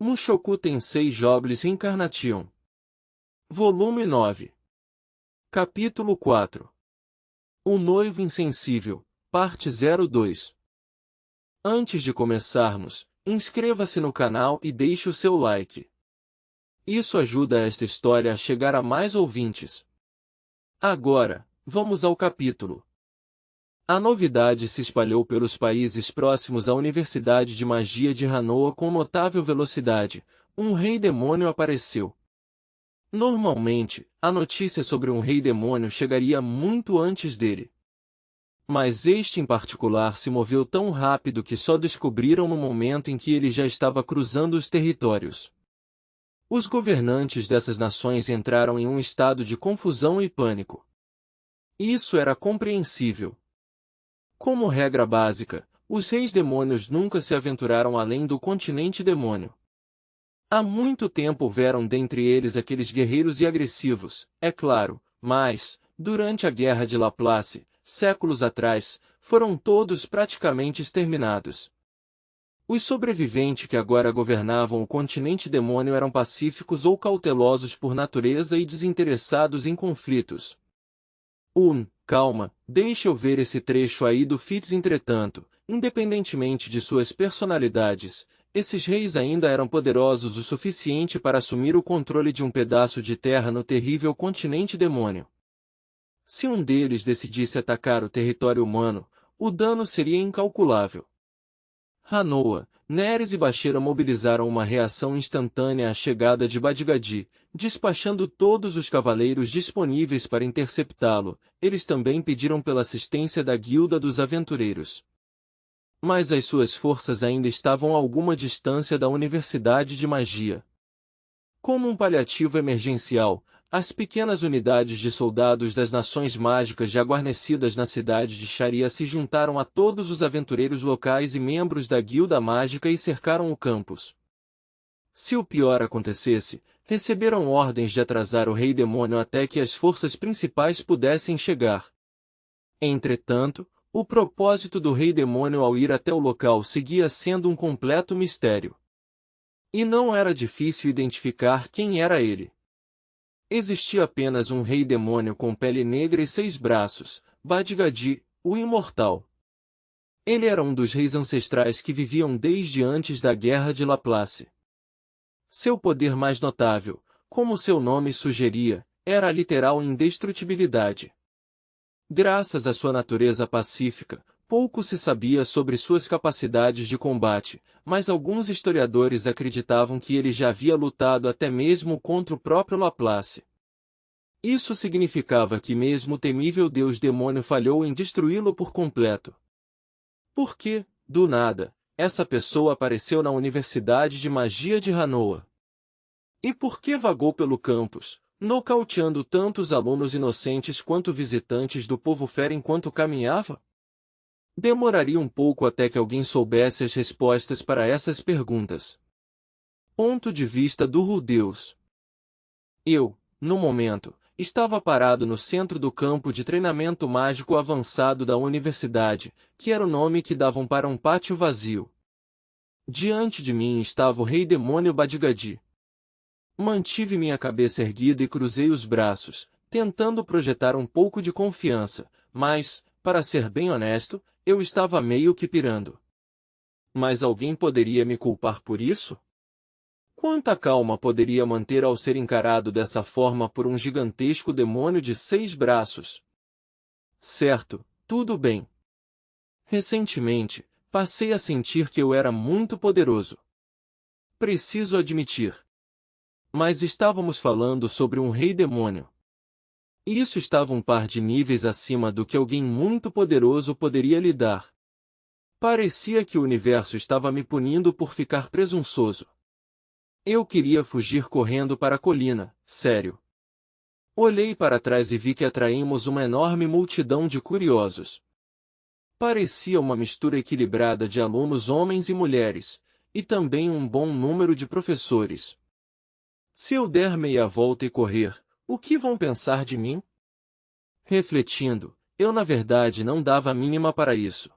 Mushoku Tensei Jobless Reincarnation. Volume 9. Capítulo 4. O Noivo Insensível, Parte 02. Antes de começarmos, inscreva-se no canal e deixe o seu like. Isso ajuda esta história a chegar a mais ouvintes. Agora, vamos ao capítulo. A novidade se espalhou pelos países próximos à Universidade de Magia de Hanoa com notável velocidade. Um rei-demônio apareceu. Normalmente, a notícia sobre um rei-demônio chegaria muito antes dele. Mas este em particular se moveu tão rápido que só descobriram no momento em que ele já estava cruzando os territórios. Os governantes dessas nações entraram em um estado de confusão e pânico. Isso era compreensível. Como regra básica, os reis-demônios nunca se aventuraram além do continente demônio. Há muito tempo houveram dentre eles aqueles guerreiros e agressivos, é claro, mas, durante a Guerra de Laplace, séculos atrás, foram todos praticamente exterminados. Os sobreviventes que agora governavam o continente demônio eram pacíficos ou cautelosos por natureza e desinteressados em conflitos. Calma, deixe eu ver esse trecho aí do Fitz. Entretanto, independentemente de suas personalidades, esses reis ainda eram poderosos o suficiente para assumir o controle de um pedaço de terra no terrível continente demônio. Se um deles decidisse atacar o território humano, o dano seria incalculável. Hanoa, Neres e Bashira mobilizaram uma reação instantânea à chegada de Badgadi, despachando todos os cavaleiros disponíveis para interceptá-lo. Eles também pediram pela assistência da Guilda dos Aventureiros. Mas as suas forças ainda estavam a alguma distância da Universidade de Magia. Como um paliativo emergencial, as pequenas unidades de soldados das Nações Mágicas já guarnecidas na cidade de Sharia se juntaram a todos os aventureiros locais e membros da Guilda Mágica e cercaram o campus. Se o pior acontecesse, receberam ordens de atrasar o Rei-Demônio até que as forças principais pudessem chegar. Entretanto, o propósito do Rei-Demônio ao ir até o local seguia sendo um completo mistério. E não era difícil identificar quem era ele. Existia apenas um rei-demônio com pele negra e 6 braços, Badgadi, o Imortal. Ele era um dos reis ancestrais que viviam desde antes da Guerra de Laplace. Seu poder mais notável, como seu nome sugeria, era a literal indestrutibilidade. Graças à sua natureza pacífica, pouco se sabia sobre suas capacidades de combate, mas alguns historiadores acreditavam que ele já havia lutado até mesmo contra o próprio Laplace. Isso significava que mesmo o temível deus-demônio falhou em destruí-lo por completo. Por que, do nada, essa pessoa apareceu na Universidade de Magia de Hanoa? E por que vagou pelo campus, nocauteando tantos alunos inocentes quanto visitantes do povo fera enquanto caminhava? Demoraria um pouco até que alguém soubesse as respostas para essas perguntas. Ponto de vista do Rudeus. Eu, no momento, estava parado no centro do campo de treinamento mágico avançado da universidade, que era o nome que davam para um pátio vazio. Diante de mim estava o rei-demônio Badgadi. Mantive minha cabeça erguida e cruzei os braços, tentando projetar um pouco de confiança, mas, para ser bem honesto, eu estava meio que pirando. Mas alguém poderia me culpar por isso? Quanta calma poderia manter ao ser encarado dessa forma por um gigantesco demônio de 6 braços? Certo, tudo bem. Recentemente, passei a sentir que eu era muito poderoso. Preciso admitir. Mas estávamos falando sobre um rei-demônio. Isso estava um par de níveis acima do que alguém muito poderoso poderia lidar. Parecia que o universo estava me punindo por ficar presunçoso. Eu queria fugir correndo para a colina, sério. Olhei para trás e vi que atraímos uma enorme multidão de curiosos. Parecia uma mistura equilibrada de alunos homens e mulheres, e também um bom número de professores. Se eu der meia volta e correr, o que vão pensar de mim? Refletindo, eu na verdade não dava a mínima para isso.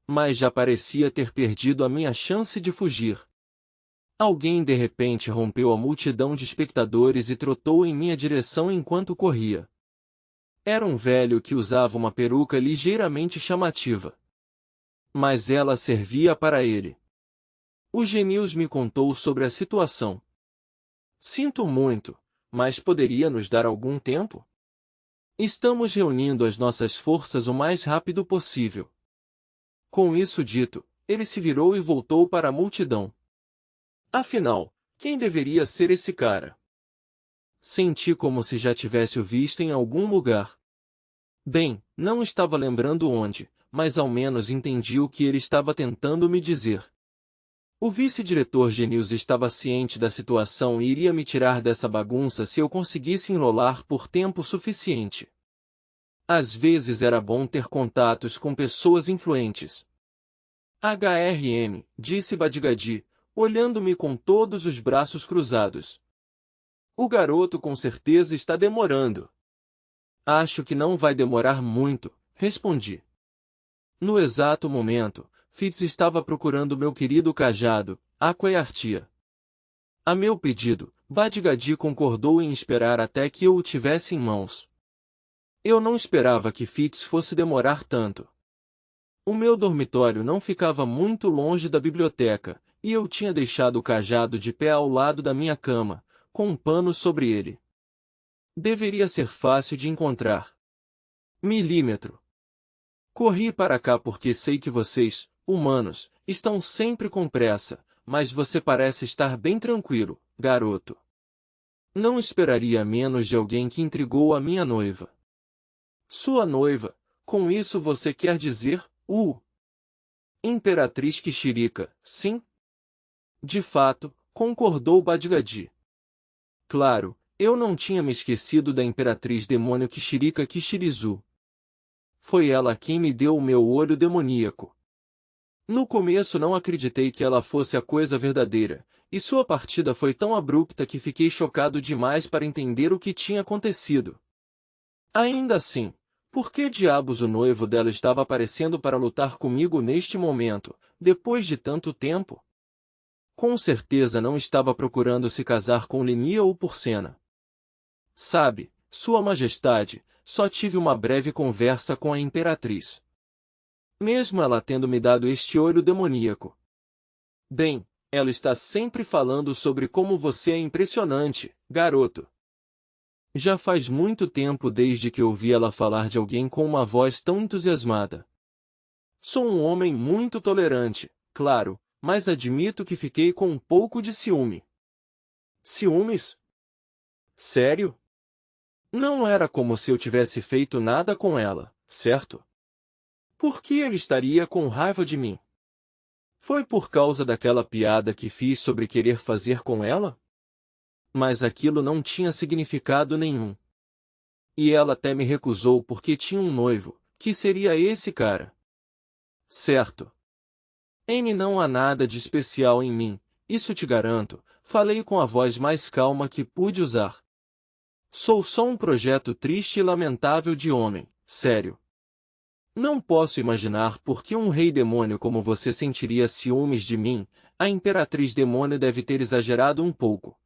Mas já parecia ter perdido a minha chance de fugir. Alguém de repente rompeu a multidão de espectadores e trotou em minha direção enquanto corria. Era um velho que usava uma peruca ligeiramente chamativa. Mas ela servia para ele. O Genius me contou sobre a situação. Sinto muito, mas poderia nos dar algum tempo? Estamos reunindo as nossas forças o mais rápido possível. Com isso dito, ele se virou e voltou para a multidão. Afinal, quem deveria ser esse cara? Senti como se já tivesse o visto em algum lugar. Bem, não estava lembrando onde, mas ao menos entendi o que ele estava tentando me dizer. O vice-diretor Genius estava ciente da situação e iria me tirar dessa bagunça se eu conseguisse enrolar por tempo suficiente. Às vezes era bom ter contatos com pessoas influentes. HRM, disse Badgadi, olhando-me com todos os braços cruzados. O garoto com certeza está demorando. Acho que não vai demorar muito, respondi. No exato momento, Fitz estava procurando meu querido cajado, Aqua e Artia. A meu pedido, Badgadi concordou em esperar até que eu o tivesse em mãos. Eu não esperava que Fitz fosse demorar tanto. O meu dormitório não ficava muito longe da biblioteca, e eu tinha deixado o cajado de pé ao lado da minha cama, com um pano sobre ele. Deveria ser fácil de encontrar. Milímetro. Corri para cá porque sei que vocês, humanos, estão sempre com pressa, mas você parece estar bem tranquilo, garoto. Não esperaria menos de alguém que intrigou a minha noiva. Sua noiva, com isso você quer dizer, Imperatriz Kishirika, sim? De fato, concordou Badgadi. Claro, eu não tinha me esquecido da Imperatriz Demônio Kishirika Kishirizu. Foi ela quem me deu o meu olho demoníaco. No começo não acreditei que ela fosse a coisa verdadeira, e sua partida foi tão abrupta que fiquei chocado demais para entender o que tinha acontecido. Ainda assim, por que diabos o noivo dela estava aparecendo para lutar comigo neste momento, depois de tanto tempo? Com certeza não estava procurando se casar com Linia ou Porcena. Sabe, Sua Majestade, só tive uma breve conversa com a Imperatriz. Mesmo ela tendo me dado este olho demoníaco. Bem, ela está sempre falando sobre como você é impressionante, garoto. Já faz muito tempo desde que ouvi ela falar de alguém com uma voz tão entusiasmada. Sou um homem muito tolerante, claro, mas admito que fiquei com um pouco de ciúme. Ciúmes? Sério? Não era como se eu tivesse feito nada com ela, certo? Por que ele estaria com raiva de mim? Foi por causa daquela piada que fiz sobre querer fazer com ela? Mas aquilo não tinha significado nenhum. E ela até me recusou porque tinha um noivo, que seria esse cara. Certo. Não há nada de especial em mim, isso te garanto, falei com a voz mais calma que pude usar. Sou só um projeto triste e lamentável de homem, sério. Não posso imaginar por que um rei demônio como você sentiria ciúmes de mim, a imperatriz demônio deve ter exagerado um pouco.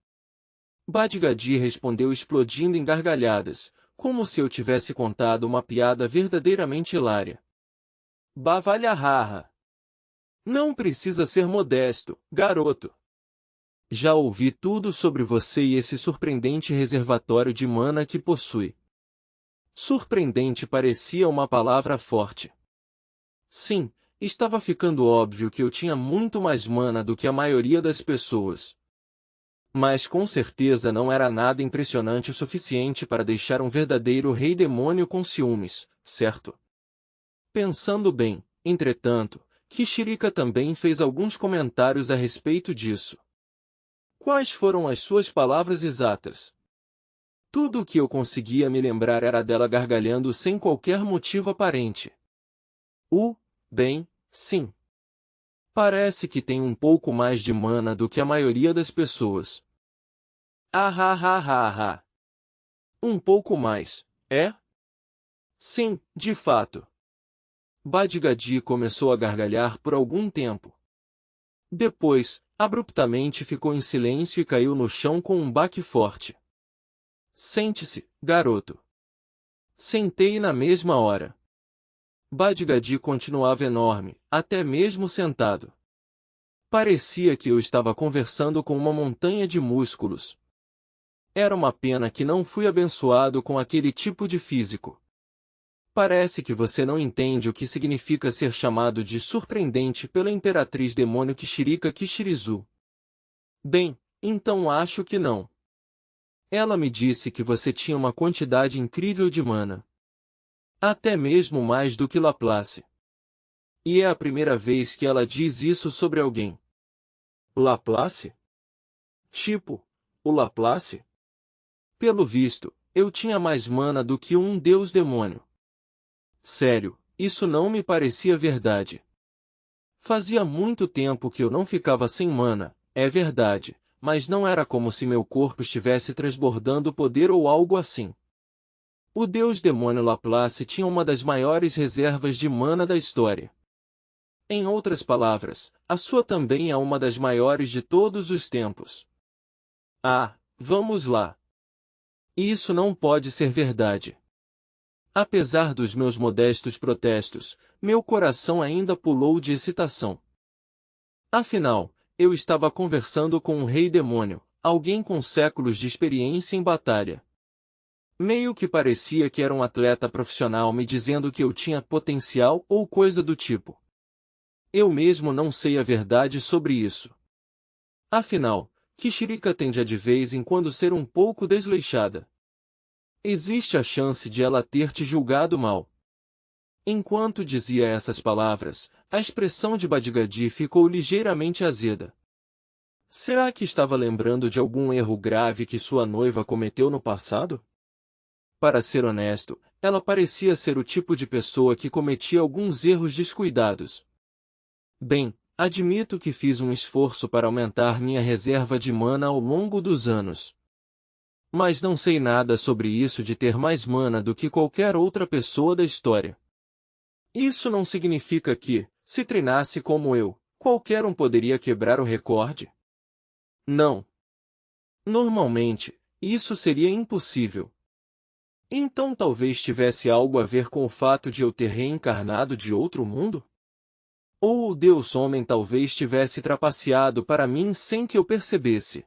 Badgadi respondeu explodindo em gargalhadas, como se eu tivesse contado uma piada verdadeiramente hilária. Bavalhahaha! Não precisa ser modesto, garoto. Já ouvi tudo sobre você e esse surpreendente reservatório de mana que possui. Surpreendente parecia uma palavra forte. Sim, estava ficando óbvio que eu tinha muito mais mana do que a maioria das pessoas. Mas com certeza não era nada impressionante o suficiente para deixar um verdadeiro rei demônio com ciúmes, certo? Pensando bem, entretanto, Kishirika também fez alguns comentários a respeito disso. Quais foram as suas palavras exatas? Tudo o que eu conseguia me lembrar era dela gargalhando sem qualquer motivo aparente. Bem, sim. Parece que tem um pouco mais de mana do que a maioria das pessoas. Ah. Um pouco mais, é? Sim, de fato. Badgadi começou a gargalhar por algum tempo. Depois, Abruptamente ficou em silêncio e caiu no chão com um baque forte. Sente-se, garoto. Sentei na mesma hora. Bad-Gadi continuava enorme, até mesmo sentado. Parecia que eu estava conversando com uma montanha de músculos. Era uma pena que não fui abençoado com aquele tipo de físico. Parece que você não entende o que significa ser chamado de surpreendente pela imperatriz demônio Kishirika Kishirizu. Bem, então acho que não. Ela me disse que você tinha uma quantidade incrível de mana. Até mesmo mais do que Laplace. E é a primeira vez que ela diz isso sobre alguém. Laplace? Tipo, o Laplace? Pelo visto, eu tinha mais mana do que um deus-demônio. Sério, isso não me parecia verdade. Fazia muito tempo que eu não ficava sem mana, é verdade, mas não era como se meu corpo estivesse transbordando poder ou algo assim. O deus-demônio Laplace tinha uma das maiores reservas de mana da história. Em outras palavras, a sua também é uma das maiores de todos os tempos. Ah, vamos lá. Isso não pode ser verdade. Apesar dos meus modestos protestos, meu coração ainda pulou de excitação. Afinal, eu estava conversando com um rei demônio, alguém com séculos de experiência em batalha. Meio que parecia que era um atleta profissional me dizendo que eu tinha potencial ou coisa do tipo. Eu mesmo não sei a verdade sobre isso. Afinal, Kishirika tende a de vez em quando ser um pouco desleixada. Existe a chance de ela ter te julgado mal. Enquanto dizia essas palavras, a expressão de Bad-Gadi ficou ligeiramente azeda. Será que estava lembrando de algum erro grave que sua noiva cometeu no passado? Para ser honesto, ela parecia ser o tipo de pessoa que cometia alguns erros descuidados. Bem, admito que fiz um esforço para aumentar minha reserva de mana ao longo dos anos. Mas não sei nada sobre isso de ter mais mana do que qualquer outra pessoa da história. Isso não significa que, se treinasse como eu, qualquer um poderia quebrar o recorde? Não. Normalmente, isso seria impossível. Então talvez tivesse algo a ver com o fato de eu ter reencarnado de outro mundo? Ou o Deus-Homem talvez tivesse trapaceado para mim sem que eu percebesse.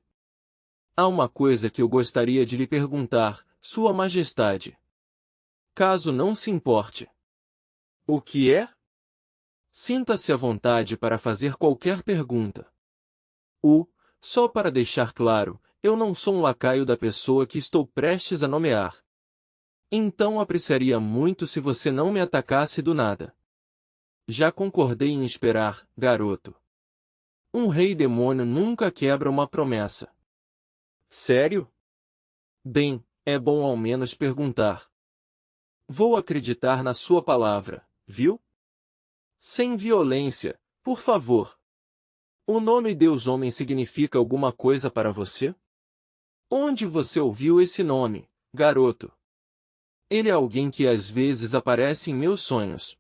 Há uma coisa que eu gostaria de lhe perguntar, Sua Majestade. Caso não se importe. O que é? Sinta-se à vontade para fazer qualquer pergunta. Só para deixar claro, eu não sou um lacaio da pessoa que estou prestes a nomear. Então apreciaria muito se você não me atacasse do nada. Já concordei em esperar, garoto. Um rei demônio nunca quebra uma promessa. Sério? Bem, é bom ao menos perguntar. Vou acreditar na sua palavra, viu? Sem violência, por favor. O nome Deus-Homem significa alguma coisa para você? Onde você ouviu esse nome, garoto? Ele é alguém que às vezes aparece em meus sonhos.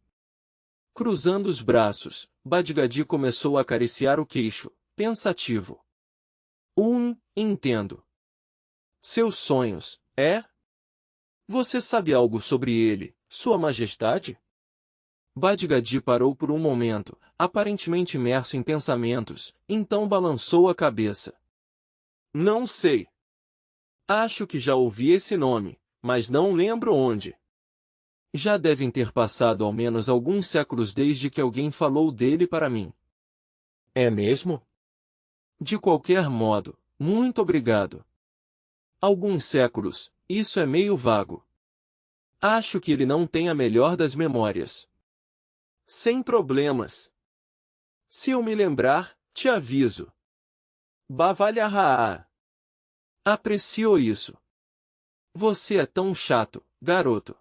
Cruzando os braços, Bad-Gadi começou a acariciar o queixo, pensativo. Entendo. Seus sonhos, é? Você sabe algo sobre ele, Sua Majestade? Bad-Gadi parou por um momento, aparentemente imerso em pensamentos, então balançou a cabeça. Não sei. Acho que já ouvi esse nome, mas não lembro onde. Já devem ter passado ao menos alguns séculos desde que alguém falou dele para mim. É mesmo? De qualquer modo, muito obrigado. Alguns séculos, isso é meio vago. Acho que ele não tem a melhor das memórias. Sem problemas. Se eu me lembrar, te aviso. Bavalharraa. Aprecio isso. Você é tão chato, garoto.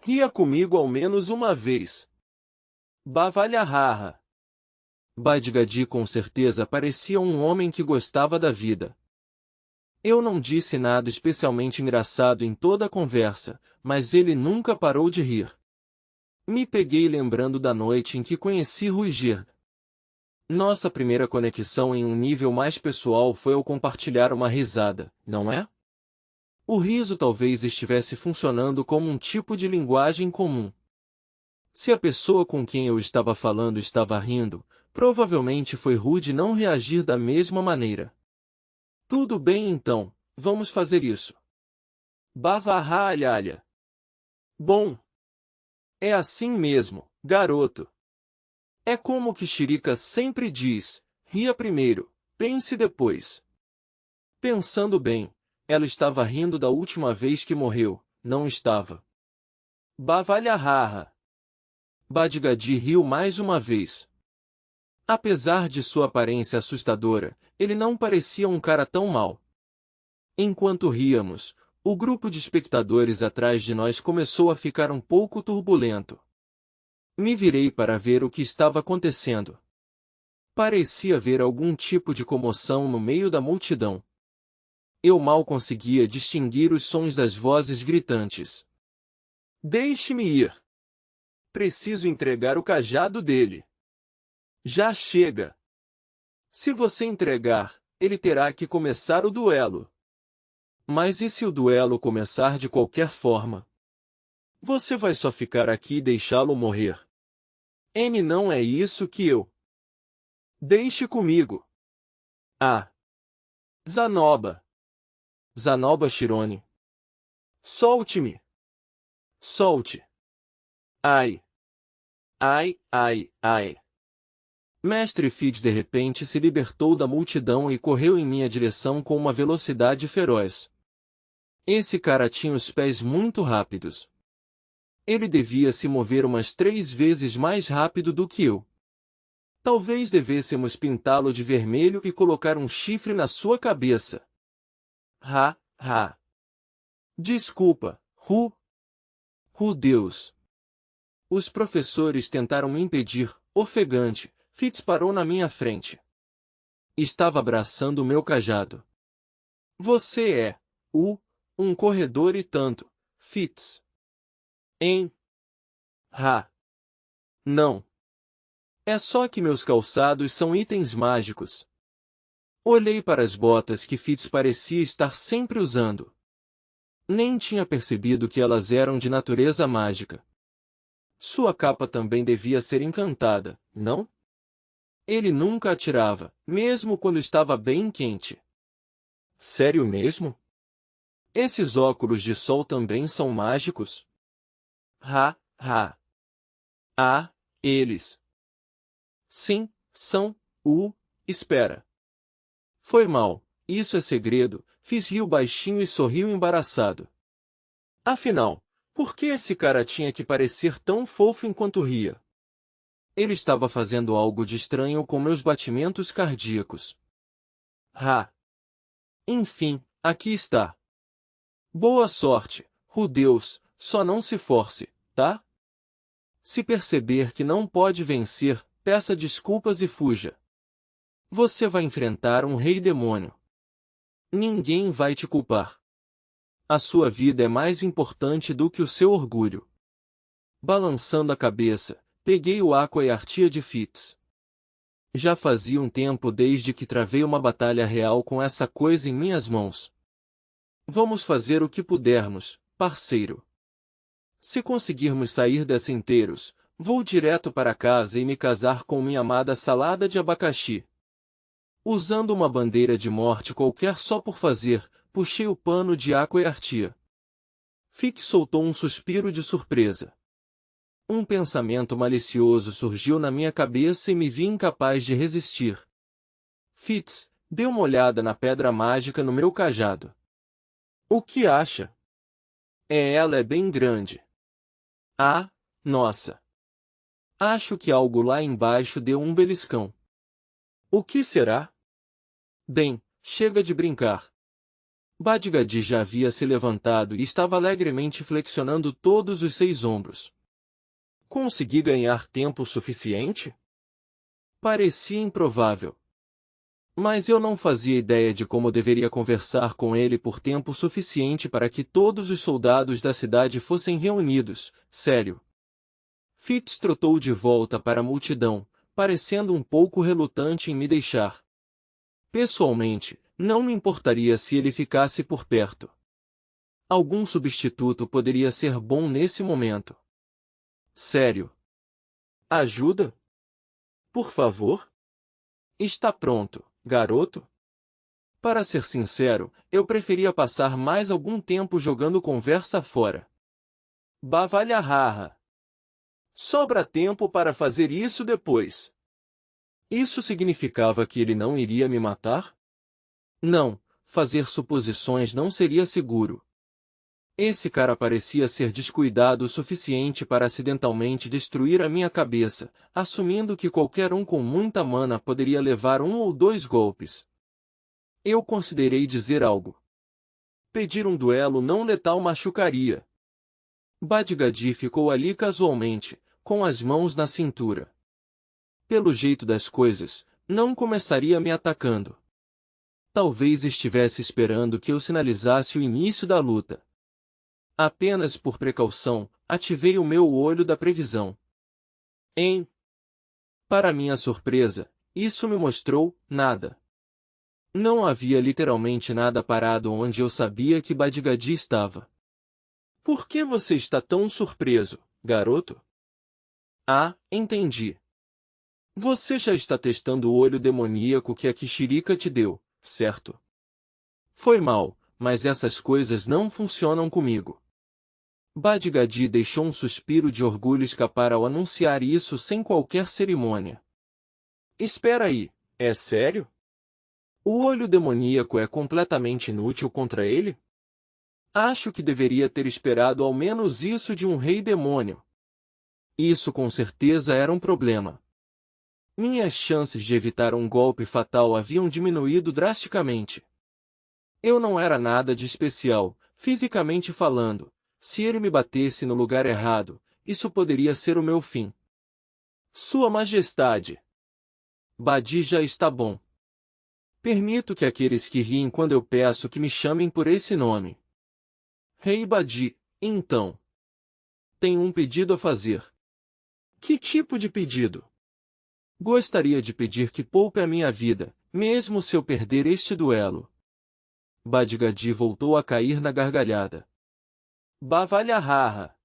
Ria comigo ao menos uma vez. Bavalharraa. Bad-Gadi com certeza parecia um homem que gostava da vida. Eu não disse nada especialmente engraçado em toda a conversa, mas ele nunca parou de rir. Me peguei lembrando da noite em que conheci Ruiger. Nossa primeira conexão em um nível mais pessoal foi ao compartilhar uma risada, não é? O riso talvez estivesse funcionando como um tipo de linguagem comum. Se a pessoa com quem eu estava falando estava rindo, provavelmente foi rude não reagir da mesma maneira. Tudo bem então, vamos fazer isso. Bavarra-alhalha. Bom. É assim mesmo, garoto. É como que Chirica sempre diz, ria primeiro, pense depois. Pensando bem, ela estava rindo da última vez que morreu, não estava? Bavalharra. Badgadi riu mais uma vez. Apesar de sua aparência assustadora, ele não parecia um cara tão mau. Enquanto ríamos, o grupo de espectadores atrás de nós começou a ficar um pouco turbulento. Me virei para ver o que estava acontecendo. Parecia haver algum tipo de comoção no meio da multidão. Eu mal conseguia distinguir os sons das vozes gritantes. Deixe-me ir. Preciso entregar o cajado dele. Já chega. Se você entregar, ele terá que começar o duelo. Mas e se o duelo começar de qualquer forma? Você vai só ficar aqui e deixá-lo morrer. M não é isso que eu. Deixe comigo. Ah. Zanoba. Zanoba Chirone. Solte-me. Solte. Ai. Ai, ai, ai. Mestre Fitz de repente se libertou da multidão e correu em minha direção com uma velocidade feroz. Esse cara tinha os pés muito rápidos. Ele devia se mover umas 3 vezes mais rápido do que eu. Talvez devêssemos pintá-lo de vermelho e colocar um chifre na sua cabeça. Ha, ha. Desculpa, Deus. Os professores tentaram me impedir, ofegante. Fitz parou na minha frente. Estava abraçando o meu cajado. Você é, um corredor e tanto, Fitz. Hein? Não. É só que meus calçados são itens mágicos. Olhei para as botas que Fitz parecia estar sempre usando. Nem tinha percebido que elas eram de natureza mágica. Sua capa também devia ser encantada, não? Ele nunca atirava, mesmo quando estava bem quente. Sério mesmo? Esses óculos de sol também são mágicos? Ah, eles. Sim, são. Espera. Foi mal, isso é segredo, Fiz riu baixinho e sorriu embaraçado. Afinal, por que esse cara tinha que parecer tão fofo enquanto ria? Ele estava fazendo algo de estranho com meus batimentos cardíacos. Enfim, aqui está. Boa sorte, Deus, só não se force, tá? Se perceber que não pode vencer, peça desculpas e fuja. Você vai enfrentar um rei demônio. Ninguém vai te culpar. A sua vida é mais importante do que o seu orgulho. Balançando a cabeça, peguei o Aqua e Artia de Fitz. Já fazia um tempo desde que travei uma batalha real com essa coisa em minhas mãos. Vamos fazer o que pudermos, parceiro. Se conseguirmos sair dessa inteiros, vou direto para casa e me casar com minha amada salada de abacaxi. Usando uma bandeira de morte qualquer só por fazer, puxei o pano de Aqua e Artia. Fitz soltou um suspiro de surpresa. Um pensamento malicioso surgiu na minha cabeça e me vi incapaz de resistir. Fitz, dê uma olhada na pedra mágica no meu cajado. O que acha? Ela é bem grande. Ah, nossa. Acho que algo lá embaixo deu um beliscão. O que será? Bem, chega de brincar. Badgadi já havia se levantado e estava alegremente flexionando todos os 6 ombros. Consegui ganhar tempo suficiente? Parecia improvável. Mas eu não fazia ideia de como deveria conversar com ele por tempo suficiente para que todos os soldados da cidade fossem reunidos, sério. Fitz trotou de volta para a multidão, parecendo um pouco relutante em me deixar. Pessoalmente, não me importaria se ele ficasse por perto. Algum substituto poderia ser bom nesse momento. Sério? Ajuda? Por favor? Está pronto, garoto? Para ser sincero, eu preferia passar mais algum tempo jogando conversa fora. Bavalharra. Sobra tempo para fazer isso depois. Isso significava que ele não iria me matar? Não, fazer suposições não seria seguro. Esse cara parecia ser descuidado o suficiente para acidentalmente destruir a minha cabeça, assumindo que qualquer um com muita mana poderia levar 1 ou 2 golpes. Eu considerei dizer algo. Pedir um duelo não letal machucaria. Badgadi ficou ali casualmente, com as mãos na cintura. Pelo jeito das coisas, não começaria me atacando. Talvez estivesse esperando que eu sinalizasse o início da luta. Apenas por precaução, ativei o meu olho da previsão. Para minha surpresa, isso me mostrou nada. Não havia literalmente nada parado onde eu sabia que Badgadi estava. Por que você está tão surpreso, garoto? Ah, entendi. Você já está testando o olho demoníaco que a Kishirika te deu, certo? Foi mal, mas essas coisas não funcionam comigo. Badgadi deixou um suspiro de orgulho escapar ao anunciar isso sem qualquer cerimônia. Espera aí, é sério? O olho demoníaco é completamente inútil contra ele? Acho que deveria ter esperado ao menos isso de um rei demônio. Isso com certeza era um problema. Minhas chances de evitar um golpe fatal haviam diminuído drasticamente. Eu não era nada de especial, fisicamente falando. Se ele me batesse no lugar errado, isso poderia ser o meu fim. Sua Majestade! Badi já está bom. Permito que aqueles que riem quando eu peço que me chamem por esse nome. Rei Badi, então. Tenho um pedido a fazer. Que tipo de pedido? Gostaria de pedir que poupe a minha vida, mesmo se eu perder este duelo. Badgadi voltou a cair na gargalhada. Bavalharra!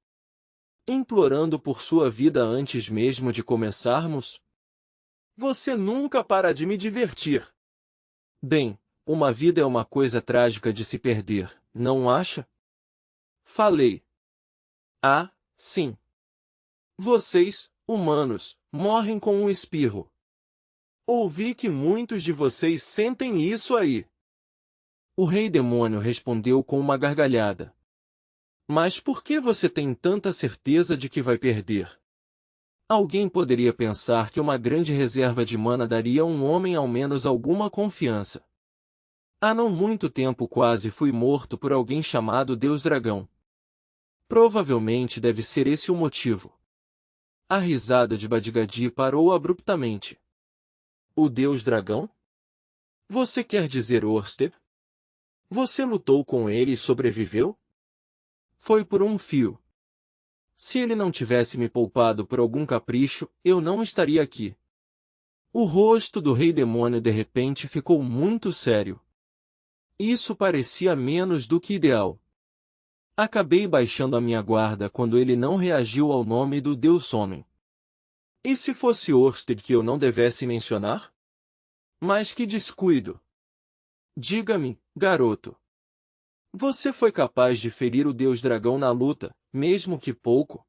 Implorando por sua vida antes mesmo de começarmos? Você nunca para de me divertir. Bem, uma vida é uma coisa trágica de se perder, não acha? Falei. Ah, sim. Vocês, humanos, morrem com um espirro. Ouvi que muitos de vocês sentem isso aí. O rei demônio respondeu com uma gargalhada. Mas por que você tem tanta certeza de que vai perder? Alguém poderia pensar que uma grande reserva de mana daria a um homem ao menos alguma confiança. Há não muito tempo quase fui morto por alguém chamado Deus Dragão. Provavelmente deve ser esse o motivo. A risada de Badgadi parou abruptamente. O Deus Dragão? Você quer dizer Orsted? Você lutou com ele e sobreviveu? Foi por um fio. Se ele não tivesse me poupado por algum capricho, eu não estaria aqui. O rosto do rei demônio de repente ficou muito sério. Isso parecia menos do que ideal. Acabei baixando a minha guarda quando ele não reagiu ao nome do Deus Homem. E se fosse Orsted que eu não devesse mencionar? Mas que descuido! Diga-me, garoto. Você foi capaz de ferir o Deus Dragão na luta, mesmo que pouco?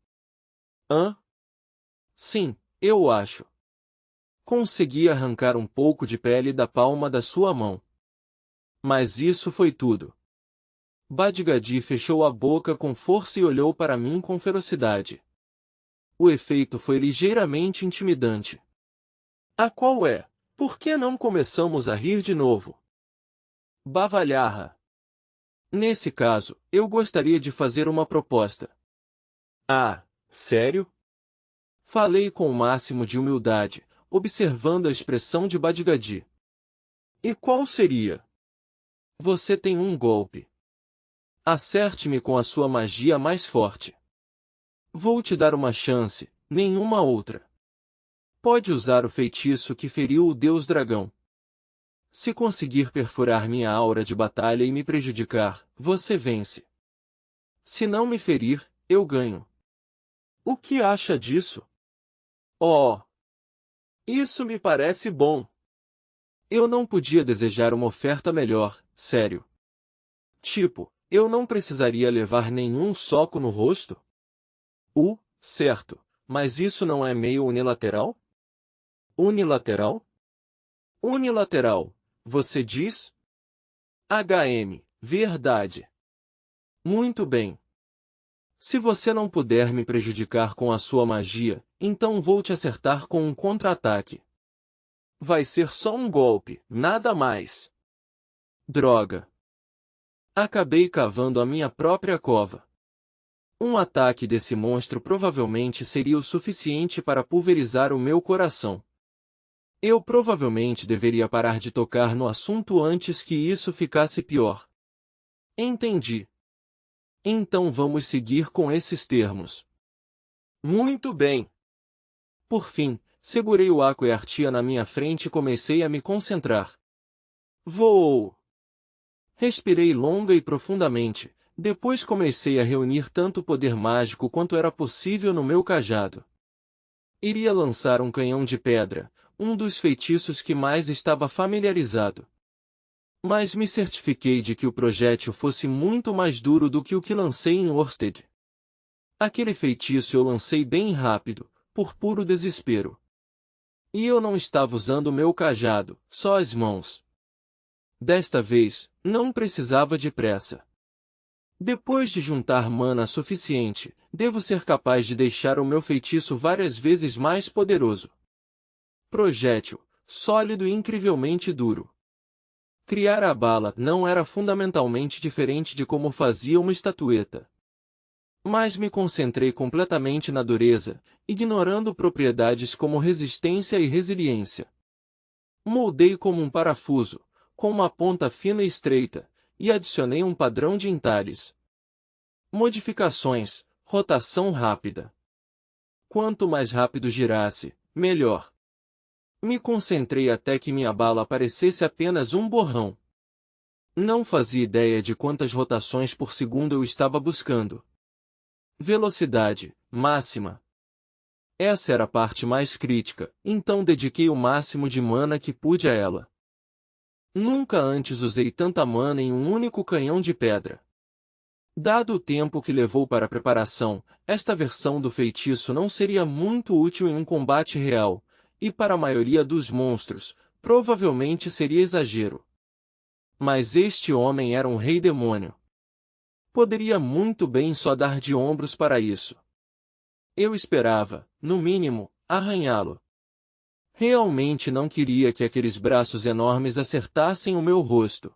Hã? Sim, eu acho. Consegui arrancar um pouco de pele da palma da sua mão. Mas isso foi tudo. Badgadi fechou a boca com força e olhou para mim com ferocidade. O efeito foi ligeiramente intimidante. A qual é? Por que não começamos a rir de novo? Bavalharra. Nesse caso, eu gostaria de fazer uma proposta. Ah, sério? Falei com o máximo de humildade, observando a expressão de Badgadi. E qual seria? Você tem um golpe. Acerte-me com a sua magia mais forte. Vou te dar uma chance, nenhuma outra. Pode usar o feitiço que feriu o Deus Dragão. Se conseguir perfurar minha aura de batalha e me prejudicar, você vence. Se não me ferir, eu ganho. O que acha disso? Oh! Isso me parece bom. Eu não podia desejar uma oferta melhor, sério. Tipo, eu não precisaria levar nenhum soco no rosto? Certo, mas isso não é meio unilateral? Unilateral? Unilateral, você diz? Verdade. Muito bem. Se você não puder me prejudicar com a sua magia, então vou te acertar com um contra-ataque. Vai ser só um golpe, nada mais. Droga. Acabei cavando a minha própria cova. Um ataque desse monstro provavelmente seria o suficiente para pulverizar o meu coração. Eu provavelmente deveria parar de tocar no assunto antes que isso ficasse pior. Entendi. Então vamos seguir com esses termos. Muito bem. Por fim, segurei o Aqua e Artia na minha frente e comecei a me concentrar. Voou! Respirei longa e profundamente, depois comecei a reunir tanto poder mágico quanto era possível no meu cajado. Iria lançar um canhão de pedra, um dos feitiços que mais estava familiarizado. Mas me certifiquei de que o projétil fosse muito mais duro do que o que lancei em Orsted. Aquele feitiço eu lancei bem rápido, por puro desespero. E eu não estava usando meu cajado, só as mãos. Desta vez, não precisava de pressa. Depois de juntar mana suficiente, devo ser capaz de deixar o meu feitiço várias vezes mais poderoso. Projétil, sólido e incrivelmente duro. Criar a bala não era fundamentalmente diferente de como fazia uma estatueta. Mas me concentrei completamente na dureza, ignorando propriedades como resistência e resiliência. Moldei como um parafuso, com uma ponta fina e estreita, e adicionei um padrão de entalhes. Modificações, rotação rápida. Quanto mais rápido girasse, melhor. Me concentrei até que minha bala parecesse apenas um borrão. Não fazia ideia de quantas rotações por segundo eu estava buscando. Velocidade máxima. Essa era a parte mais crítica, então dediquei o máximo de mana que pude a ela. Nunca antes usei tanta mana em um único canhão de pedra. Dado o tempo que levou para a preparação, esta versão do feitiço não seria muito útil em um combate real, e para a maioria dos monstros, provavelmente seria exagero. Mas este homem era um rei demônio. Poderia muito bem só dar de ombros para isso. Eu esperava, no mínimo, arranhá-lo. Realmente não queria que aqueles braços enormes acertassem o meu rosto.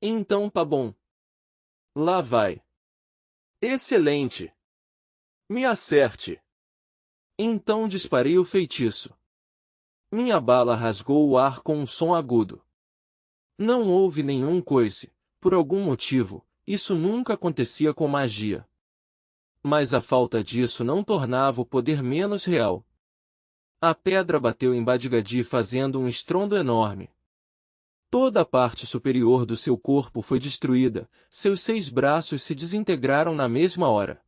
Então tá bom. Lá vai. Excelente. Me acerte. Então disparei o feitiço. Minha bala rasgou o ar com um som agudo. Não houve nenhum coice, por algum motivo, isso nunca acontecia com magia. Mas a falta disso não tornava o poder menos real. A pedra bateu em Badgadi fazendo um estrondo enorme. Toda a parte superior do seu corpo foi destruída, seus 6 braços se desintegraram na mesma hora.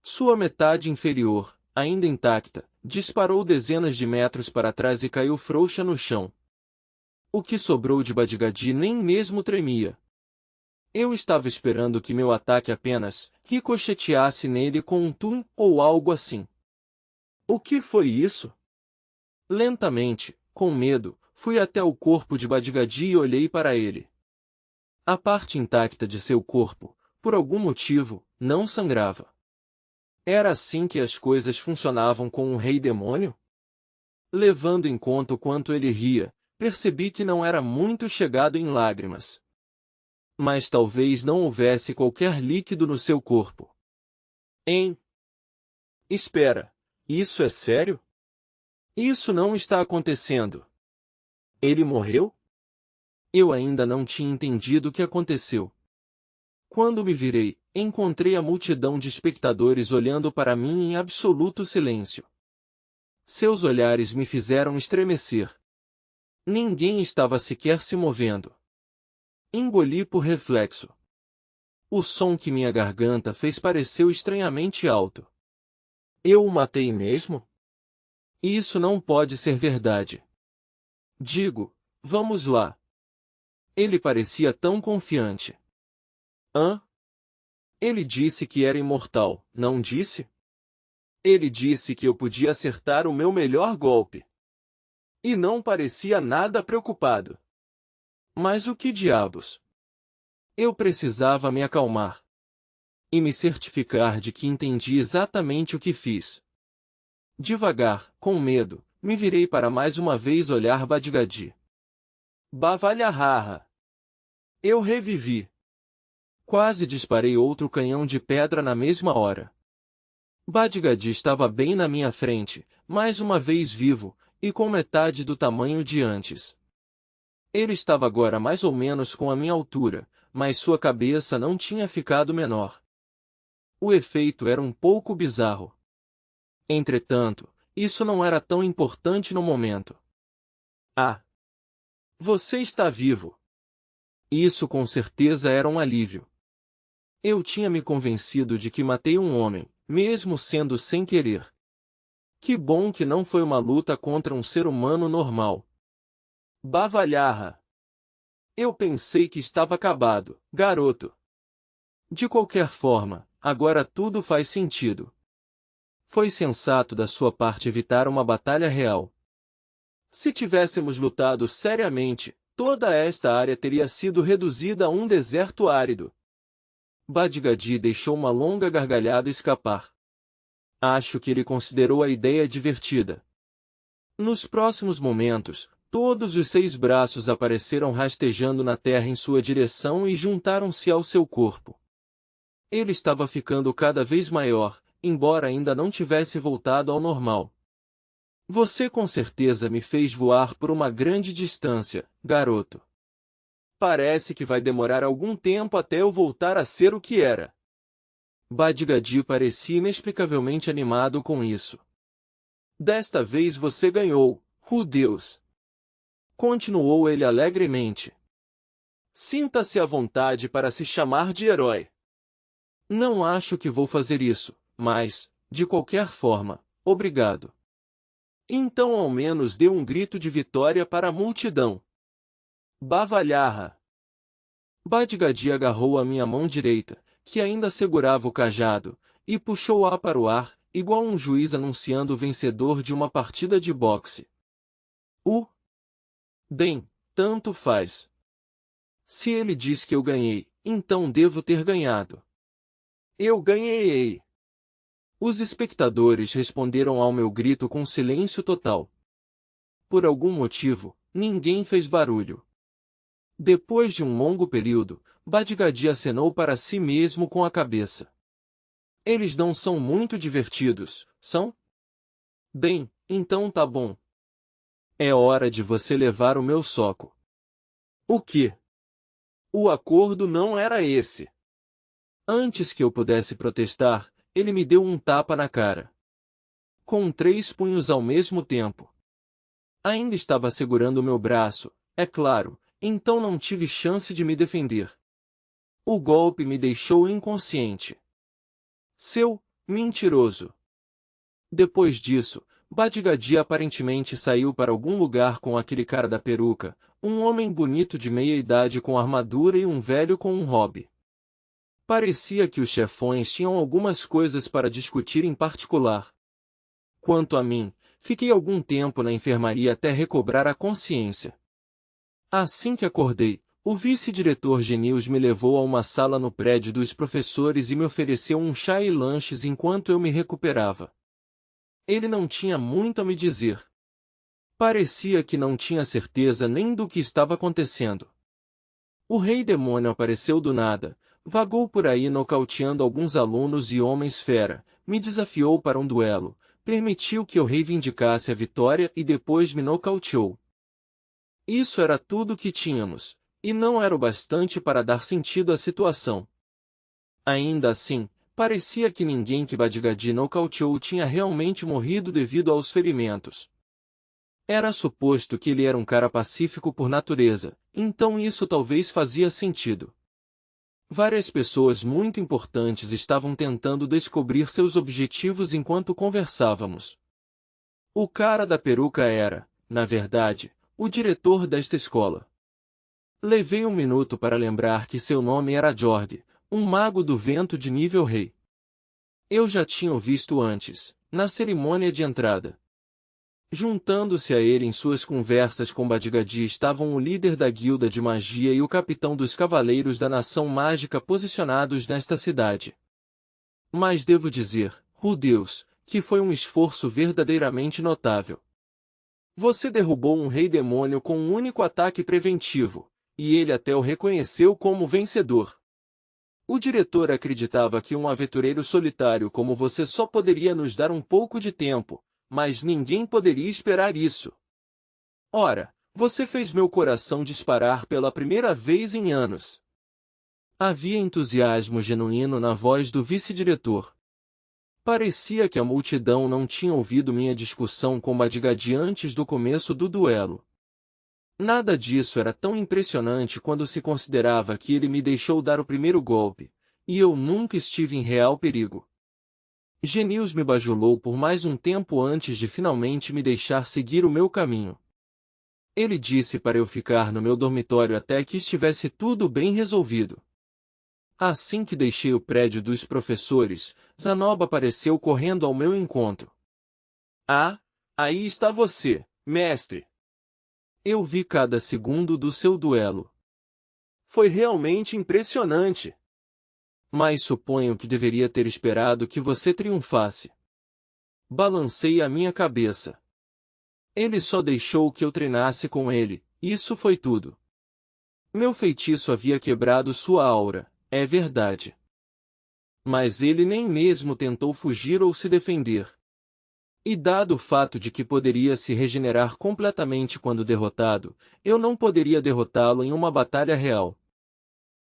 Sua metade inferior, ainda intacta, disparou dezenas de metros para trás e caiu frouxa no chão. O que sobrou de Badgadi nem mesmo tremia. Eu estava esperando que meu ataque apenas ricocheteasse nele com um tum ou algo assim. O que foi isso? Lentamente, com medo, fui até o corpo de Badgadi e olhei para ele. A parte intacta de seu corpo, por algum motivo, não sangrava. Era assim que as coisas funcionavam com um rei demônio? Levando em conta o quanto ele ria, percebi que não era muito chegado em lágrimas. Mas talvez não houvesse qualquer líquido no seu corpo. Espera, isso é sério? Isso não está acontecendo. Ele morreu? Eu ainda não tinha entendido o que aconteceu. Quando me virei, encontrei a multidão de espectadores olhando para mim em absoluto silêncio. Seus olhares me fizeram estremecer. Ninguém estava sequer se movendo. Engoli por reflexo. O som que minha garganta fez pareceu estranhamente alto. Eu o matei mesmo? Isso não pode ser verdade. Digo, vamos lá. Ele parecia tão confiante. Hã? Ele disse que era imortal, não disse? Ele disse que eu podia acertar o meu melhor golpe. E não parecia nada preocupado. Mas o que diabos? Eu precisava me acalmar. E me certificar de que entendi exatamente o que fiz. Devagar, com medo, me virei para mais uma vez olhar Badgadi. Bavalharra! Eu revivi. Quase disparei outro canhão de pedra na mesma hora. Badgadi estava bem na minha frente, mais uma vez vivo, e com metade do tamanho de antes. Ele estava agora mais ou menos com a minha altura, mas sua cabeça não tinha ficado menor. O efeito era um pouco bizarro. Entretanto, isso não era tão importante no momento. Ah! Você está vivo! Isso com certeza era um alívio. Eu tinha me convencido de que matei um homem, mesmo sendo sem querer. Que bom que não foi uma luta contra um ser humano normal. Bavalharra! Eu pensei que estava acabado, garoto. De qualquer forma, agora tudo faz sentido. Foi sensato da sua parte evitar uma batalha real. Se tivéssemos lutado seriamente, toda esta área teria sido reduzida a um deserto árido. Badgadi deixou uma longa gargalhada escapar. Acho que ele considerou a ideia divertida. Nos próximos momentos, todos os 6 braços apareceram rastejando na terra em sua direção e juntaram-se ao seu corpo. Ele estava ficando cada vez maior, embora ainda não tivesse voltado ao normal. Você com certeza me fez voar por uma grande distância, garoto. Parece que vai demorar algum tempo até eu voltar a ser o que era. Badgadi parecia inexplicavelmente animado com isso. Desta vez você ganhou, Deus! Continuou ele alegremente. Sinta-se à vontade para se chamar de herói. Não acho que vou fazer isso, mas, de qualquer forma, obrigado. Então ao menos dê um grito de vitória para a multidão. Bavalharra! Badgadi agarrou a minha mão direita, que ainda segurava o cajado, e puxou-a para o ar, igual um juiz anunciando o vencedor de uma partida de boxe. Bem, tanto faz. Se ele diz que eu ganhei, então devo ter ganhado. Eu ganhei! Os espectadores responderam ao meu grito com silêncio total. Por algum motivo, ninguém fez barulho. Depois de um longo período, Badgadi acenou para si mesmo com a cabeça. Eles não são muito divertidos, são? Bem, então tá bom. É hora de você levar o meu soco. O quê? O acordo não era esse. Antes que eu pudesse protestar, ele me deu um tapa na cara. Com 3 punhos ao mesmo tempo. Ainda estava segurando o meu braço, é claro, então não tive chance de me defender. O golpe me deixou inconsciente. Seu mentiroso! Depois disso, Badgadi aparentemente saiu para algum lugar com aquele cara da peruca, um homem bonito de meia idade com armadura e um velho com um hobby. Parecia que os chefões tinham algumas coisas para discutir em particular. Quanto a mim, fiquei algum tempo na enfermaria até recobrar a consciência. Assim que acordei, o vice-diretor Genius me levou a uma sala no prédio dos professores e me ofereceu um chá e lanches enquanto eu me recuperava. Ele não tinha muito a me dizer. Parecia que não tinha certeza nem do que estava acontecendo. O rei demônio apareceu do nada, vagou por aí nocauteando alguns alunos e homens-fera, me desafiou para um duelo, permitiu que eu reivindicasse a vitória e depois me nocauteou. Isso era tudo que tínhamos, e não era o bastante para dar sentido à situação. Ainda assim, Parecia que ninguém que Badigadji nocauteou tinha realmente morrido devido aos ferimentos. Era suposto que ele era um cara pacífico por natureza, então isso talvez fazia sentido. Várias pessoas muito importantes estavam tentando descobrir seus objetivos enquanto conversávamos. O cara da peruca era, na verdade, o diretor desta escola. Levei um minuto para lembrar que seu nome era Jorg, um mago do vento de nível rei. Eu já tinha o visto antes, na cerimônia de entrada. Juntando-se a ele em suas conversas com Badigadji estavam o líder da guilda de magia e o capitão dos cavaleiros da nação mágica posicionados nesta cidade. Mas devo dizer, Deus, que foi um esforço verdadeiramente notável. Você derrubou um rei demônio com um único ataque preventivo, e ele até o reconheceu como vencedor. O diretor acreditava que um aventureiro solitário como você só poderia nos dar um pouco de tempo, mas ninguém poderia esperar isso. Ora, você fez meu coração disparar pela primeira vez em anos. Havia entusiasmo genuíno na voz do vice-diretor. Parecia que a multidão não tinha ouvido minha discussão com Badigadji antes do começo do duelo. Nada disso era tão impressionante quando se considerava que ele me deixou dar o primeiro golpe, e eu nunca estive em real perigo. Genius me bajulou por mais um tempo antes de finalmente me deixar seguir o meu caminho. Ele disse para eu ficar no meu dormitório até que estivesse tudo bem resolvido. Assim que deixei o prédio dos professores, Zanoba apareceu correndo ao meu encontro. Ah, aí está você, mestre! Eu vi cada segundo do seu duelo. Foi realmente impressionante. Mas suponho que deveria ter esperado que você triunfasse. Balancei a minha cabeça. Ele só deixou que eu treinasse com ele, isso foi tudo. Meu feitiço havia quebrado sua aura, é verdade. Mas ele nem mesmo tentou fugir ou se defender. E dado o fato de que poderia se regenerar completamente quando derrotado, eu não poderia derrotá-lo em uma batalha real.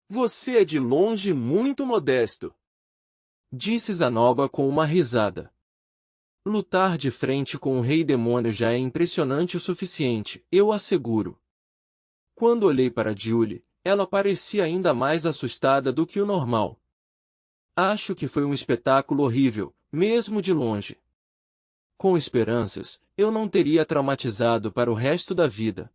Você é de longe muito modesto, disse Zanoba com uma risada. Lutar de frente com um rei demônio já é impressionante o suficiente, eu asseguro. Quando olhei para Julie, ela parecia ainda mais assustada do que o normal. Acho que foi um espetáculo horrível, mesmo de longe. Com esperanças, eu não teria traumatizado para o resto da vida.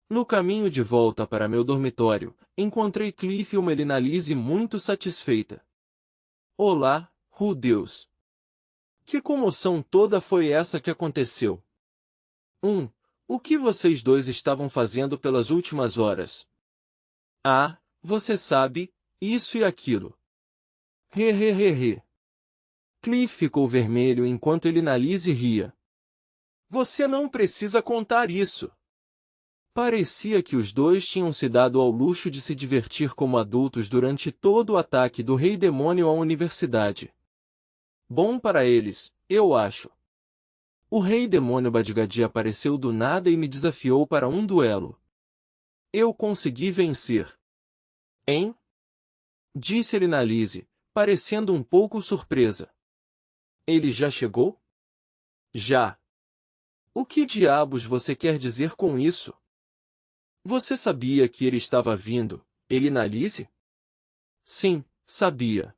No caminho de volta para meu dormitório, encontrei Cliff e uma Elinalise muito satisfeita. Olá, Deus! Que comoção toda foi essa que aconteceu? O que vocês dois estavam fazendo pelas últimas horas? Ah, você sabe, isso e aquilo. He. Cliff ficou vermelho enquanto Elinalise ria. Você não precisa contar isso. Parecia que os dois tinham se dado ao luxo de se divertir como adultos durante todo o ataque do Rei Demônio à universidade. Bom para eles, eu acho. O Rei Demônio Badigadji apareceu do nada e me desafiou para um duelo. Eu consegui vencer. Hein? Disse Elinalise, parecendo um pouco surpresa. Ele já chegou? Já. O que diabos você quer dizer com isso? Você sabia que ele estava vindo, Elinalise? Sim, sabia.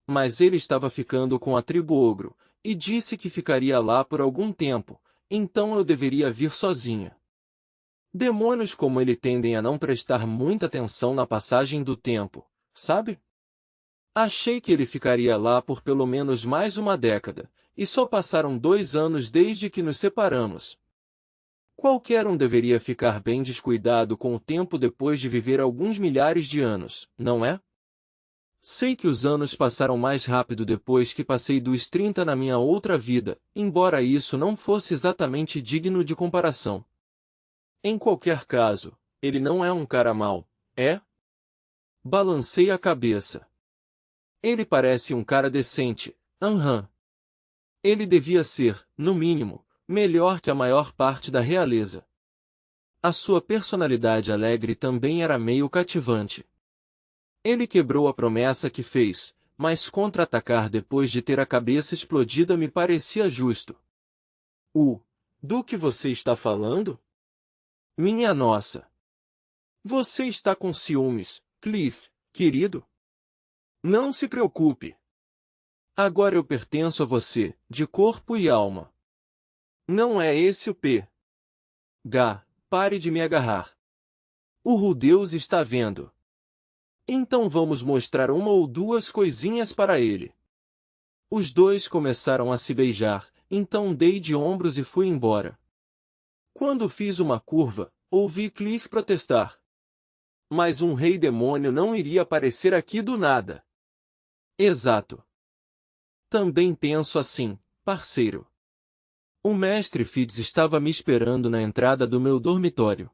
Mas ele estava ficando com a tribo ogro, e disse que ficaria lá por algum tempo, então eu deveria vir sozinha. Demônios como ele tendem a não prestar muita atenção na passagem do tempo, sabe? Achei que ele ficaria lá por pelo menos mais uma década, e só passaram 2 anos desde que nos separamos. Qualquer um deveria ficar bem descuidado com o tempo depois de viver alguns milhares de anos, não é? Sei que os anos passaram mais rápido depois que passei dos 30 na minha outra vida, embora isso não fosse exatamente digno de comparação. Em qualquer caso, ele não é um cara mau, é? Balancei a cabeça. Ele parece um cara decente, Ele devia ser, no mínimo, melhor que a maior parte da realeza. A sua personalidade alegre também era meio cativante. Ele quebrou a promessa que fez, mas contra-atacar depois de ter a cabeça explodida me parecia justo. Do que você está falando? Minha nossa! Você está com ciúmes, Cliff, querido? Não se preocupe. Agora eu pertenço a você, de corpo e alma. Não é esse o P. H, pare de me agarrar. O Rudeus está vendo. Então vamos mostrar uma ou duas coisinhas para ele. Os dois começaram a se beijar, então dei de ombros e fui embora. Quando fiz uma curva, ouvi Cliff protestar. Mas um rei demônio não iria aparecer aqui do nada. Exato. Também penso assim, parceiro. O mestre Fitz estava me esperando na entrada do meu dormitório.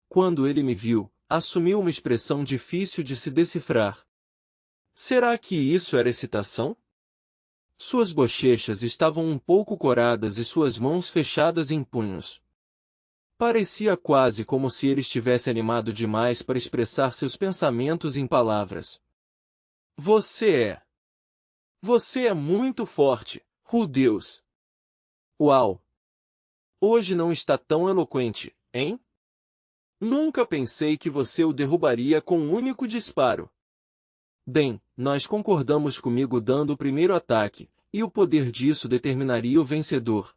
Quando ele me viu, assumiu uma expressão difícil de se decifrar. Será que isso era excitação? Suas bochechas estavam um pouco coradas e suas mãos fechadas em punhos. Parecia quase como se ele estivesse animado demais para expressar seus pensamentos em palavras. Você é muito forte, Rudeus. Uau! Hoje não está tão eloquente, hein? Nunca pensei que você o derrubaria com um único disparo. Bem, nós concordamos comigo dando o primeiro ataque, e o poder disso determinaria o vencedor.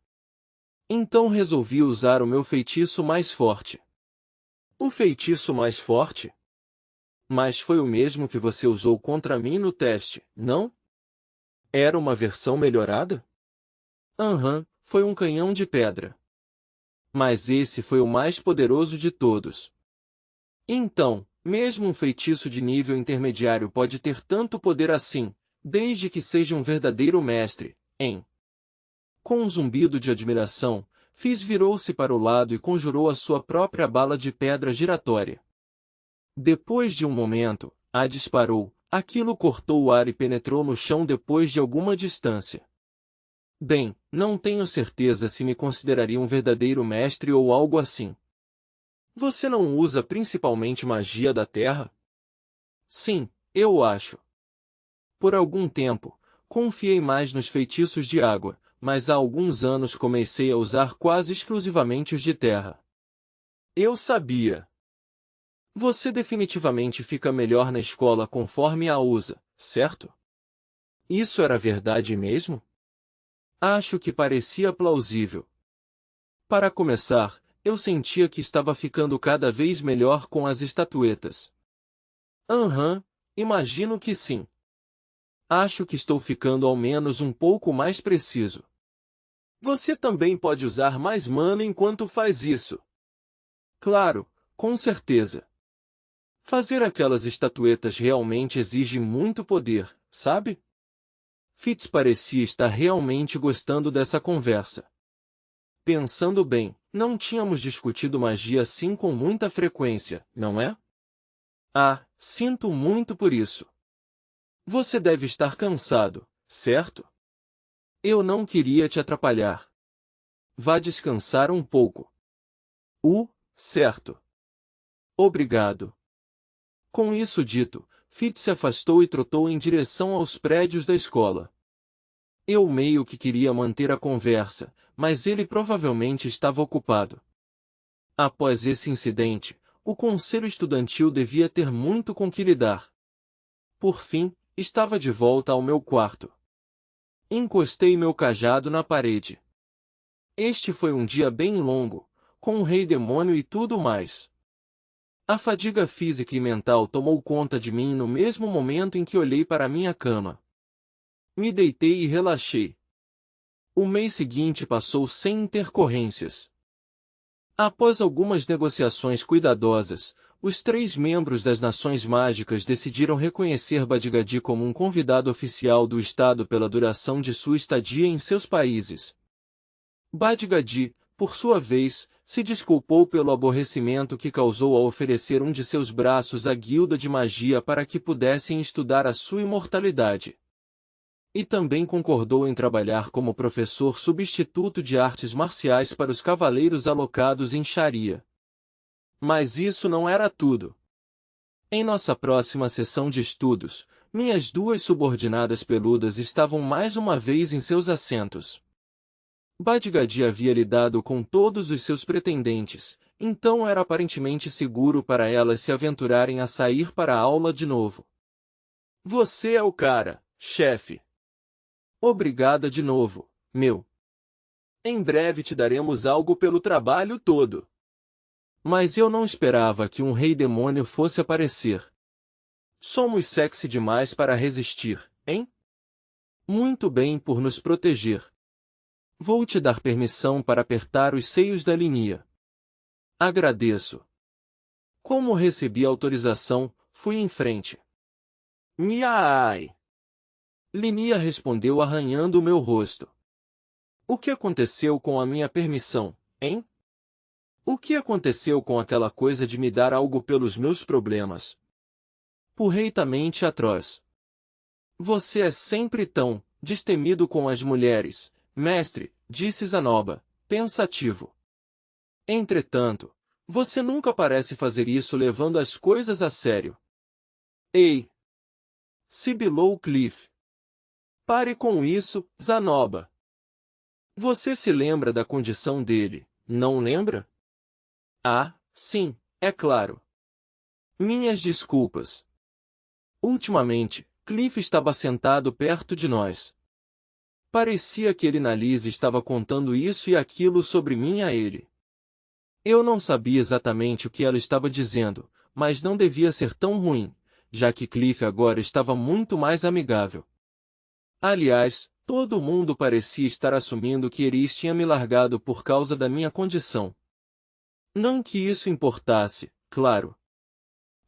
Então resolvi usar o meu feitiço mais forte. O feitiço mais forte? Mas foi o mesmo que você usou contra mim no teste, não? Era uma versão melhorada? Aham, foi um canhão de pedra. Mas esse foi o mais poderoso de todos. Então, mesmo um feitiço de nível intermediário pode ter tanto poder assim, desde que seja um verdadeiro mestre, hein? Com um zumbido de admiração, Fizz virou-se para o lado e conjurou a sua própria bala de pedra giratória. Depois de um momento, a disparou, aquilo cortou o ar e penetrou no chão depois de alguma distância. Bem, não tenho certeza se me consideraria um verdadeiro mestre ou algo assim. Você não usa principalmente magia da terra? Sim, eu acho. Por algum tempo, confiei mais nos feitiços de água, mas há alguns anos comecei a usar quase exclusivamente os de terra. Eu sabia. Você definitivamente fica melhor na escola conforme a usa, certo? Isso era verdade mesmo? Acho que parecia plausível. Para começar, eu sentia que estava ficando cada vez melhor com as estatuetas. Imagino que sim. Acho que estou ficando ao menos um pouco mais preciso. Você também pode usar mais mana enquanto faz isso. Claro, com certeza. Fazer aquelas estatuetas realmente exige muito poder, sabe? Fitz parecia estar realmente gostando dessa conversa. Pensando bem, não tínhamos discutido magia assim com muita frequência, não é? Ah, sinto muito por isso. Você deve estar cansado, certo? Eu não queria te atrapalhar. Vá descansar um pouco. Certo. Obrigado. Com isso dito, Fitz se afastou e trotou em direção aos prédios da escola. Eu meio que queria manter a conversa, mas ele provavelmente estava ocupado. Após esse incidente, o conselho estudantil devia ter muito com que lidar. Por fim, estava de volta ao meu quarto. Encostei meu cajado na parede. Este foi um dia bem longo, com o rei demônio e tudo mais. A fadiga física e mental tomou conta de mim no mesmo momento em que olhei para minha cama. Me deitei e relaxei. O mês seguinte passou sem intercorrências. Após algumas negociações cuidadosas, os 3 membros das Nações Mágicas decidiram reconhecer Badgadi como um convidado oficial do Estado pela duração de sua estadia em seus países. Badgadi, por sua vez, se desculpou pelo aborrecimento que causou ao oferecer um de seus braços à guilda de magia para que pudessem estudar a sua imortalidade. E também concordou em trabalhar como professor substituto de artes marciais para os cavaleiros alocados em Sharia. Mas isso não era tudo. Em nossa próxima sessão de estudos, Minhas duas subordinadas peludas estavam mais uma vez em seus assentos. Badgadi havia lidado com todos os seus pretendentes, então era aparentemente seguro para elas se aventurarem a sair para a aula de novo. Você é o cara, chefe. Obrigada de novo, meu. Em breve te daremos algo pelo trabalho todo. Mas eu não esperava que um rei demônio fosse aparecer. Somos sexy demais para resistir, hein? Muito bem por nos proteger. Vou te dar permissão para apertar os seios da Linia. Agradeço. Como recebi autorização, fui em frente. Miai! Linia respondeu arranhando o meu rosto. O que aconteceu com a minha permissão, hein? O que aconteceu com aquela coisa de me dar algo pelos meus problemas? Porreitamente atroz. Você é sempre tão destemido com as mulheres, mestre, disse Zanoba, pensativo. Entretanto, você nunca parece fazer isso levando as coisas a sério. Ei! Sibilou Cliff. Pare com isso, Zanoba. Você se lembra da condição dele, não lembra? Ah, sim, é claro. Minhas desculpas. Ultimamente, Cliff estava sentado perto de nós. Parecia que Elinalise estava contando isso e aquilo sobre mim a ele. Eu não sabia exatamente o que ela estava dizendo, mas não devia ser tão ruim, já que Cliff agora estava muito mais amigável. Aliás, todo mundo parecia estar assumindo que Eris tinha me largado por causa da minha condição. Não que isso importasse, claro.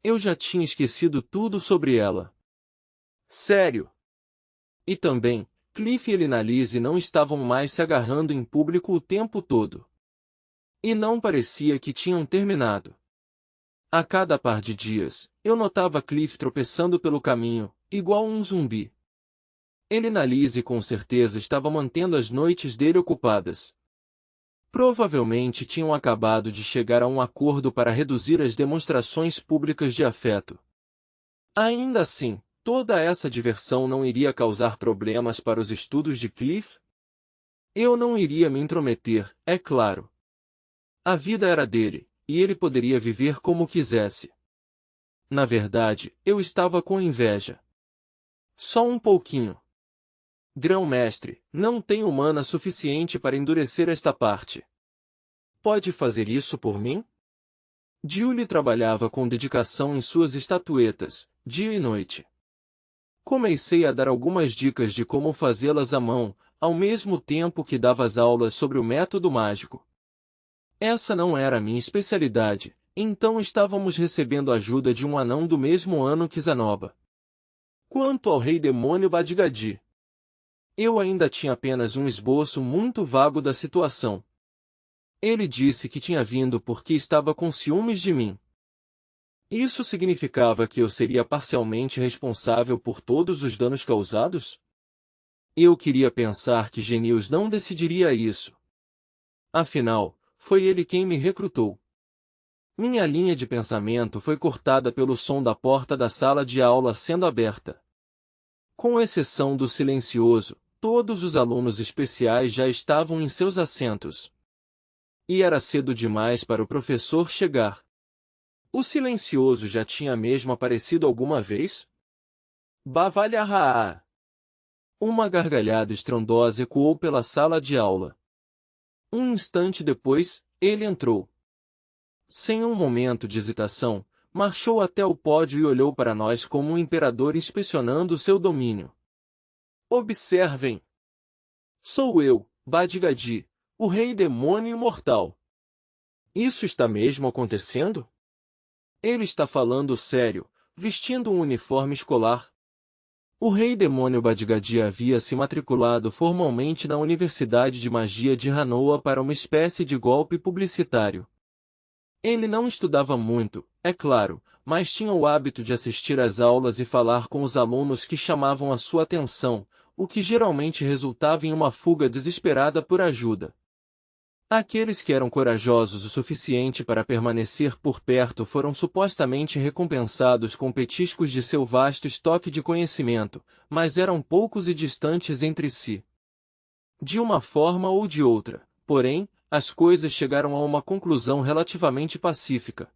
Eu já tinha esquecido tudo sobre ela. Sério. E também, Cliff e Elinalise não estavam mais se agarrando em público o tempo todo. E não parecia que tinham terminado. A cada par de dias, eu notava Cliff tropeçando pelo caminho, igual um zumbi. Elinalise com certeza estava mantendo as noites dele ocupadas. Provavelmente tinham acabado de chegar a um acordo para reduzir as demonstrações públicas de afeto. Ainda assim, toda essa diversão não iria causar problemas para os estudos de Cliff? Eu não iria me intrometer, é claro. A vida era dele, e ele poderia viver como quisesse. Na verdade, eu estava com inveja. Só um pouquinho. Grão-mestre, não tenho mana suficiente para endurecer esta parte. Pode fazer isso por mim? Julie trabalhava com dedicação em suas estatuetas, dia e noite. Comecei a dar algumas dicas de como fazê-las à mão, ao mesmo tempo que dava as aulas sobre o método mágico. Essa não era a minha especialidade, então estávamos recebendo ajuda de um anão do mesmo ano que Zanoba. Quanto ao rei demônio Badgadi, eu ainda tinha apenas um esboço muito vago da situação. Ele disse que tinha vindo porque estava com ciúmes de mim. Isso significava que eu seria parcialmente responsável por todos os danos causados? Eu queria pensar que Genius não decidiria isso. Afinal, foi ele quem me recrutou. Minha linha de pensamento foi cortada pelo som da porta da sala de aula sendo aberta. Com exceção do silencioso, todos os alunos especiais já estavam em seus assentos. E era cedo demais para o professor chegar. O silencioso já tinha mesmo aparecido alguma vez? Bavalharra! Uma gargalhada estrondosa ecoou pela sala de aula. Um instante depois, ele entrou. Sem um momento de hesitação, marchou até o pódio e olhou para nós como um imperador inspecionando seu domínio. Observem! Sou eu, Badgadi, o rei demônio imortal. Isso está mesmo acontecendo? Ele está falando sério, vestindo um uniforme escolar. O rei demônio Badgadi havia se matriculado formalmente na Universidade de Magia de Hanoa para uma espécie de golpe publicitário. Ele não estudava muito, é claro, mas tinha o hábito de assistir às aulas e falar com os alunos que chamavam a sua atenção, o que geralmente resultava em uma fuga desesperada por ajuda. Aqueles que eram corajosos o suficiente para permanecer por perto foram supostamente recompensados com petiscos de seu vasto estoque de conhecimento, mas eram poucos e distantes entre si. De uma forma ou de outra, porém, as coisas chegaram a uma conclusão relativamente pacífica.